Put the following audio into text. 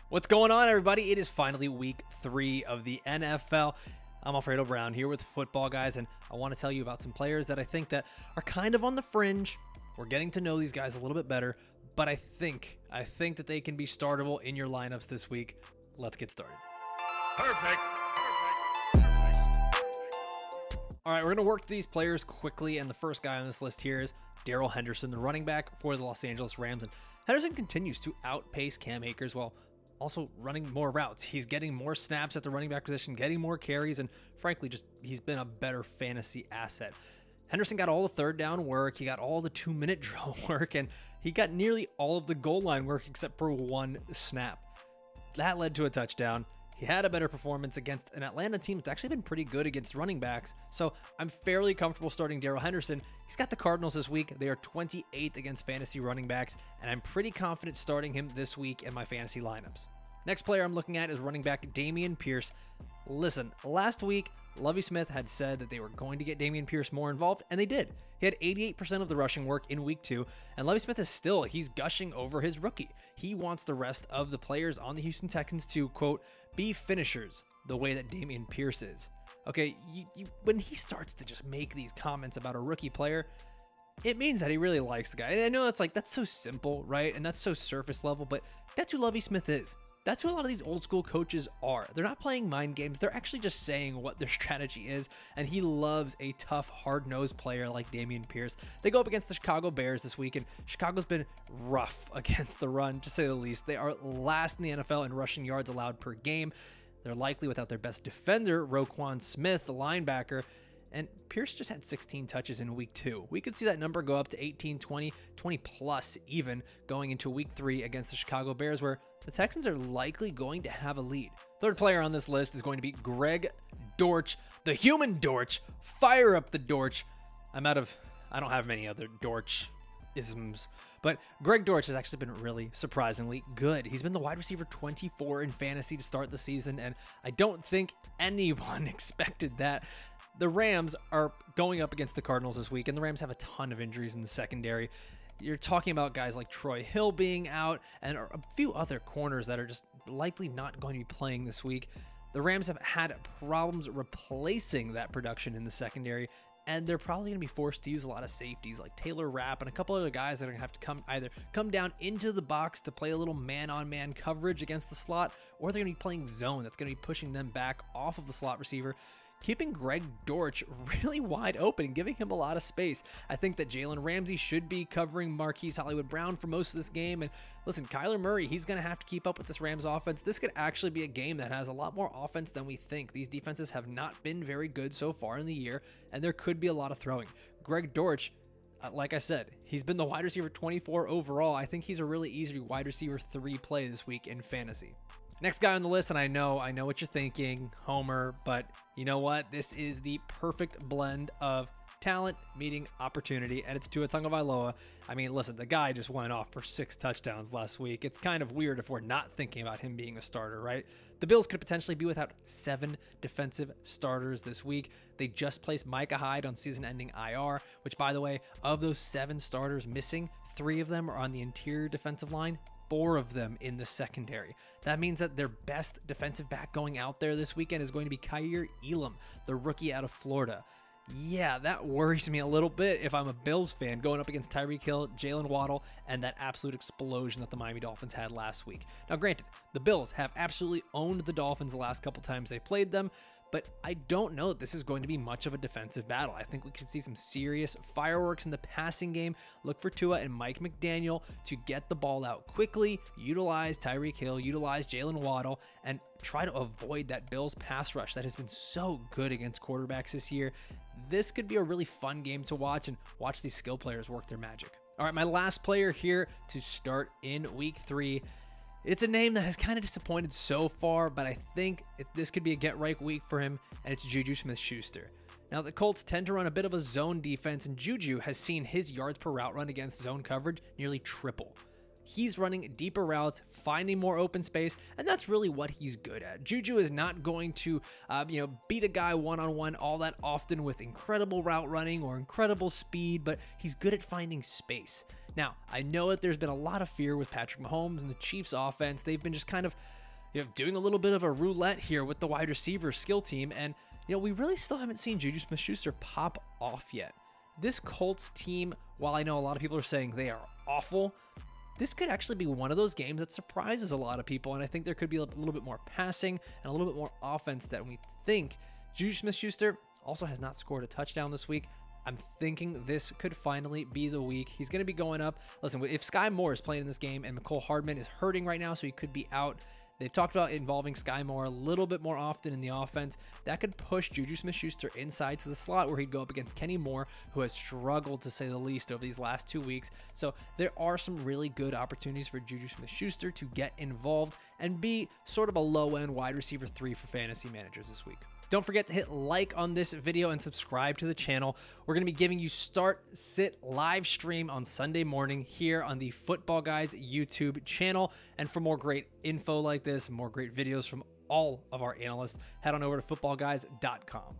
What's going on, everybody? It is finally week 3 of the NFL. I'm Alfredo Brown here with Football Guys, and I want to tell you about some players that I think that are kind of on the fringe. We're getting to know these guys a little bit better, but I think that they can be startable in your lineups this week. Let's get started. Perfect. All right, we're going to work these players quickly, and the first guy on this list here is Darrell Henderson, the running back for the Los Angeles Rams. And Henderson continues to outpace Cam Akers while also running more routes. He's getting more snaps at the running back position, getting more carries, and frankly, he's been a better fantasy asset. Henderson got all the third down work, he got all the 2-minute drill work, and he got nearly all of the goal line work except for one snap. That led to a touchdown. He had a better performance against an Atlanta team that's actually been pretty good against running backs, so I'm fairly comfortable starting Darrell Henderson. He's got the Cardinals this week. They are 28th against fantasy running backs, and I'm pretty confident starting him this week in my fantasy lineups. Next player I'm looking at is running back Dameon Pierce. Listen, last week, Lovie Smith had said that they were going to get Dameon Pierce more involved, and they did. He had 88% of the rushing work in week 2, and Lovie Smith he's gushing over his rookie. He wants the rest of the players on the Houston Texans to, quote, be finishers the way that Dameon Pierce is. Okay, when he starts to just make these comments about a rookie player, it means that he really likes the guy. And I know that's so simple, right? And that's so surface level, but that's who Lovie Smith is. That's who a lot of these old school coaches are. They're not playing mind games. They're actually just saying what their strategy is. And he loves a tough, hard-nosed player like Dameon Pierce. They go up against the Chicago Bears this week, and Chicago's been rough against the run, to say the least. They are last in the NFL in rushing yards allowed per game. They're likely without their best defender, Roquan Smith, the linebacker. And Pierce just had 16 touches in week 2. We could see that number go up to 18, 20 plus even going into week 3 against the Chicago Bears, where the Texans are likely going to have a lead. Third player on this list is going to be Greg Dortch, the human Dortch. Fire up the Dortch. I don't have many other Dortch-isms, but Greg Dortch has actually been really surprisingly good. He's been the wide receiver 24 in fantasy to start the season, and I don't think anyone expected that. The Rams are going up against the Cardinals this week, and the Rams have a ton of injuries in the secondary. You're talking about guys like Troy Hill being out and a few other corners that are just likely not going to be playing this week. The Rams have had problems replacing that production in the secondary, and they're probably going to be forced to use a lot of safeties like Taylor Rapp and a couple other guys that are going to have to come down into the box to play a little man-on-man coverage against the slot, or they're going to be playing zone that's going to be pushing them back off of the slot receiver, keeping Greg Dortch really wide open and giving him a lot of space. I think that Jalen Ramsey should be covering Marquise Hollywood Brown for most of this game. And listen, Kyler Murray, he's going to have to keep up with this Rams offense. This could actually be a game that has a lot more offense than we think. These defenses have not been very good so far in the year, and there could be a lot of throwing. Greg Dortch, like I said, he's been the wide receiver 24 overall. I think he's a really easy wide receiver 3 play this week in fantasy. Next guy on the list, and I know what you're thinking, Homer, but you know what? This is the perfect blend of talent meeting opportunity, and it's Tua Tagovailoa. I mean, listen, the guy just went off for 6 touchdowns last week. It's kind of weird if we're not thinking about him being a starter, right? The Bills could potentially be without 7 defensive starters this week. They just placed Micah Hyde on season-ending IR, which, by the way, of those 7 starters missing, 3 of them are on the interior defensive line, 4 of them in the secondary. That means that their best defensive back going out there this weekend is going to be Kaiir Elam, the rookie out of Florida. Yeah, that worries me a little bit if I'm a Bills fan going up against Tyreek Hill, Jalen Waddle, and that absolute explosion that the Miami Dolphins had last week. Now, granted, the Bills have absolutely owned the Dolphins the last couple times they played them, but I don't know that this is going to be much of a defensive battle. I think we could see some serious fireworks in the passing game. Look for Tua and Mike McDaniel to get the ball out quickly, utilize Tyreek Hill, utilize Jalen Waddle, and try to avoid that Bills pass rush that has been so good against quarterbacks this year. This could be a really fun game to watch, and watch these skill players work their magic. All right, my last player here to start in week 3. It's a name that has kind of disappointed so far, but I think this could be a get-right week for him, and it's Juju Smith-Schuster. Now, the Colts tend to run a bit of a zone defense, and Juju has seen his yards per route run against zone coverage nearly triple. He's running deeper routes, finding more open space, and that's really what he's good at. Juju is not going to, beat a guy one-on-one all that often with incredible route running or incredible speed, but he's good at finding space. Now, I know that there's been a lot of fear with Patrick Mahomes and the Chiefs offense. They've been just kind of doing a little bit of a roulette here with the wide receiver skill team. And, we really still haven't seen Juju Smith-Schuster pop off yet. This Colts team, while I know a lot of people are saying they are awful, this could actually be one of those games that surprises a lot of people. And I think there could be a little bit more passing and a little bit more offense than we think. Juju Smith-Schuster also has not scored a touchdown this week. I'm thinking this could finally be the week. He's going to be going up. Listen, if Sky Moore is playing in this game and McCole Hardman is hurting right now, so he could be out, they've talked about involving Sky Moore a little bit more often in the offense. That could push Juju Smith-Schuster inside to the slot where he'd go up against Kenny Moore, who has struggled to say the least over these last 2 weeks. So there are some really good opportunities for Juju Smith-Schuster to get involved and be sort of a low-end wide receiver 3 for fantasy managers this week. Don't forget to hit like on this video and subscribe to the channel. We're going to be giving you start, sit, live stream on Sunday morning here on the Football Guys YouTube channel. And for more great info like this, more great videos from all of our analysts, head on over to footballguys.com.